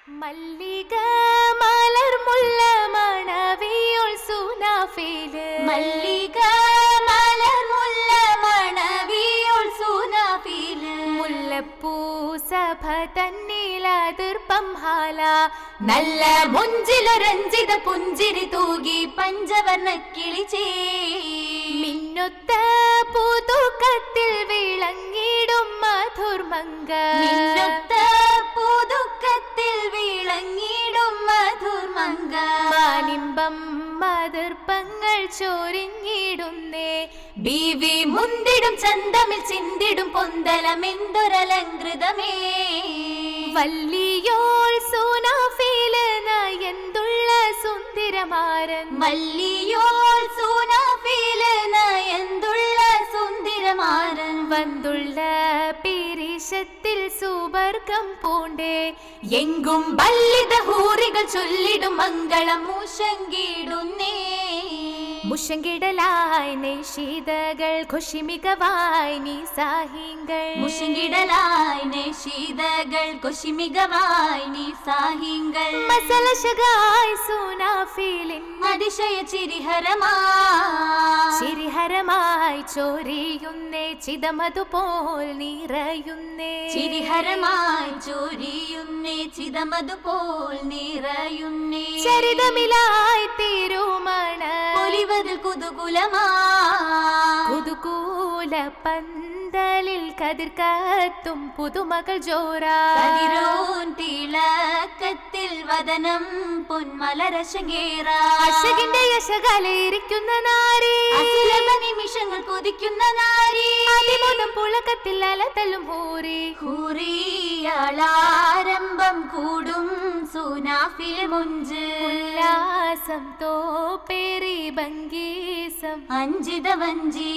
മല്ലിക മലർ മുല്ല മണവിയോൾ സുനാഫില് മല്ലിക മലർ മുല്ല മണവിയോൾ സുനാഫില് മുല്ലപ്പൂ സഭ തന്നിലതിർപ്പം ഹാല നല്ല മുഞ്ചിലൊരഞ്ചിത പുഞ്ചിരി തൂകി പഞ്ചവർണ്ണ കിളിച്ചേ മിന്നൊത്ത പുതുക്കത്തിൽ വിളങ്ങിടും മധുർമംഗ മിന്നൊത്ത പുതുക്കത്തിൽ വിളങ്ങിടും മധുർമംഗ മാനിമ്പം മതിർപ്പങ്ങൾ ചൊരിഞ്ഞിടുന്നേ ബീവി മുന്തിടും ചന്തമിൽ ചിന്തിടും പൊന്തലമെന്തൊരലങ്കൃതമേ വല്ലിയോൾ സുനാഫില് നയന്തുള്ള സുന്ദരമാരൻ മല്ലിയോൾ സുനാഫില് നയന്തുള്ള സുന്ദരമാരൻ വന്തുള്ള പിരിശത്തിൽ സുവർഗം പൂണ്ടേ എങ്കും ബല്ലിത ഹൂറികൾ ചൊല്ലിടും മംഗളം മൂശങ്കിടുന്നേ മുഷങ്കിടലായി നിശീതകൾ ഖുഷിമികവായി നീ സാഹിങ്ങൾ മുഷങ്കിടലായി നിശീതകൾ ഖുഷിമികവായി നീ സാഹിങ്ങൾ മസലശകായി സുനാഫിലിൻ അതിശയ ചിരിഹരമായി ചോരിയുന്നേ ചിതമതുപോൽ നിറയുന്നേ ചിരിഹരമായി ചോരിയുന്നേ ചിതമതുപോൽ നിറയുന്നേ ചരിതമിലായി തിരുമണ ഒലിവതിൽ കുതുകുലമാ കുതുകൂല പന്തലിൽ കതിർക്കത്തും പുതുമകൾ ജോരാ കതിരോൻ തിളക്കത്തിൽ വദനം പൊന്മലരശങ്കേറ അശകിന്റെ യശകലയിരിക്കുന്ന നാരി അസുലഭ നിമിഷങ്ങൾ കൊതിക്കുന്ന നാരി അതിമോദം പുളക്കത്തിൽ അലതല്ലും ഹൂറി ഹൂറിയാളാരംഭം കൂടും സുനാഫിൽ മുഞ്ച് ഉല്ലാസം തോപ്പേറി ഭംഗീസം അഞ്ചിത വഞ്ചി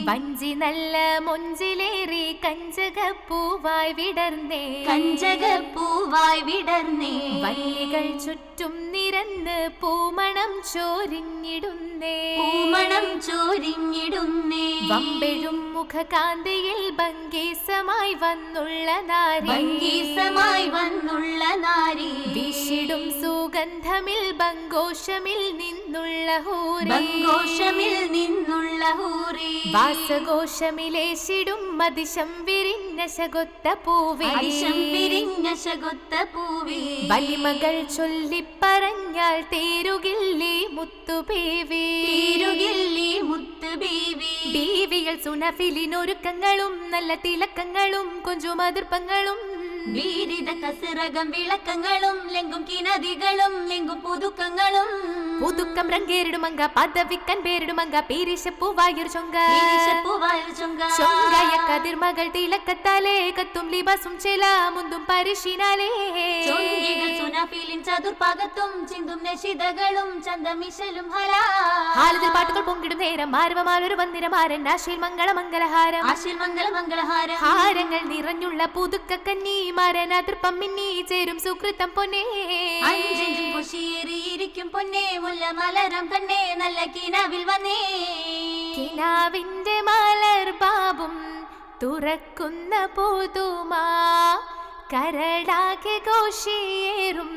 വഞ്ചി നല്ല മൊഞ്ചിലേറി കഞ്ചകപ്പൂവായി വിടർന്നേ കഞ്ചകപ്പൂവായി വിടർന്നേ വല്ലികൾ ചുറ്റും നിരന്ന് പൂമണം ചോരിഞ്ഞിടുന്നേ പൂമണം ചോരിഞ്ഞിടുന്നേ വമ്പെഴും മുഖകാന്തിയിൽ ഭംഗീസമായി വന്നുള്ള നാരി ഭംഗീസമായി വന്നുള്ള നാരി വീശിടും സുഗന്ധമിൽ ബങ്കോഷമിൽ നിന്നുള്ള ഹൂറി ബങ്കോഷമിൽ നിന്നുള്ള ഹൂറി വാസകോശമിലേശിടും മതിശം വിരിഞ്ഞ ശകൊത്ത പൂവി അതിശം വിരിഞ്ഞ ശകൊത്ത പൂവി വലിമകൾ ചൊല്ലിപ്പറഞ്ഞാൽ തീരുകില്ലി മുത്തുബീവി തീരുകില്ലി മുത്ത് ബീവി ബീവികൾ സുനഫിലിനൊരുക്കങ്ങളും നല്ല തിലക്കങ്ങളും കൊഞ്ചുമതിർപ്പങ്ങളും വീരിത കസിറകം വിളക്കങ്ങളും ലെങ്കും കിനദികളും ലെങ്കും പുതുക്കങ്ങളും പുതുക്കം രംഗേറിടുമങ്ക പദവിക്കൻ പേരിടുമങ്ക പീരിശപ്പൂവായൊരു ചൊങ്ക ചൊങ്കയ കതിർമകൾ തിലക്കത്താലേ കത്തും ലിബസും ചെല മുന്തും പരിശീനാലേ സുനാഫിലിൻ ചതുർഭാഗത്തും ചിന്തും നശിതകളും ചന്തമിശലും ഹലാ ഹാലത്തിൽ പാട്ടുകൾ പൊങ്കിടും നേരം മാരവമാലൊരു വന്നിരമാരൻ ആശയിൽ മംഗളമംഗലഹാരം ആശിൽ മംഗളമംഗളഹാരം ഹാരങ്ങൾ നിറഞ്ഞുള്ള പുതുക്ക കന്നി മരനാതിർപ്പം മിന്നി ചേരും സുകൃതം പൊന്നേ അഞ്ചെഞ്ചും കുശിയേറിയിരിക്കും പൊന്നേ മുല്ല മലരം കണ്ണേ നല്ല കിനാവിൽ വന്നേ കിനാവിന്റെ മലർ ബാബും തുറക്കുന്ന പുതുമാ കരടാകെ ഘോഷിയേറും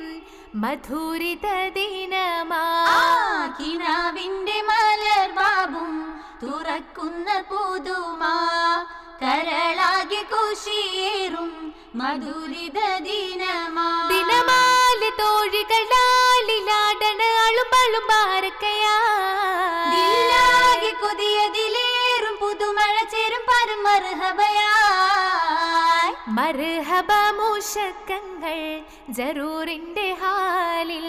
മധുരിത ദിനമാ കിനാവിന്റെ മലർ ബാബും തുറക്കുന്ന പുതുമാ കരളാകെ കോശിയേറും മധുരിത ദിനമാ ദിനമാല തോഴികളാളിലാടണ അളുമ്പളും ദില്ലാകെ കൊതിയതിലേറും പുതുമഴ ചേരും പരം മർഹബയായി മർഹബ മൂഷക്കങ്ങൾ ജറൂറിന്റെ ഹാലിൽ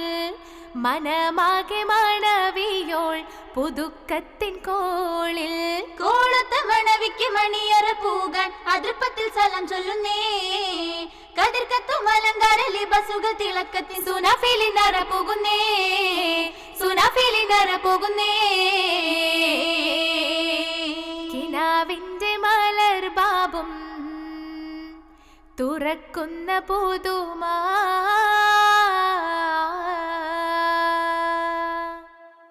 മനമാകെ മണവിയോൾ പുതുക്കത്തിൻ കോളിൽ കോളത്ത മണവിക്ക് മണിയറ പൂകാൻ അതൃപ്പത്തിൽ സലം ചൊല്ലുന്നേ കതിർക്കത്തും അലങ്കാര ലിബസുകൾ തിളക്കത്തിൻ സുനാഫിലിനറ പോകുന്നേ സുനാഫിലിനറ പോകുന്നേ കിനാവിന്റെ മലർ ബാബും തുറക്കുന്ന പുതുമാ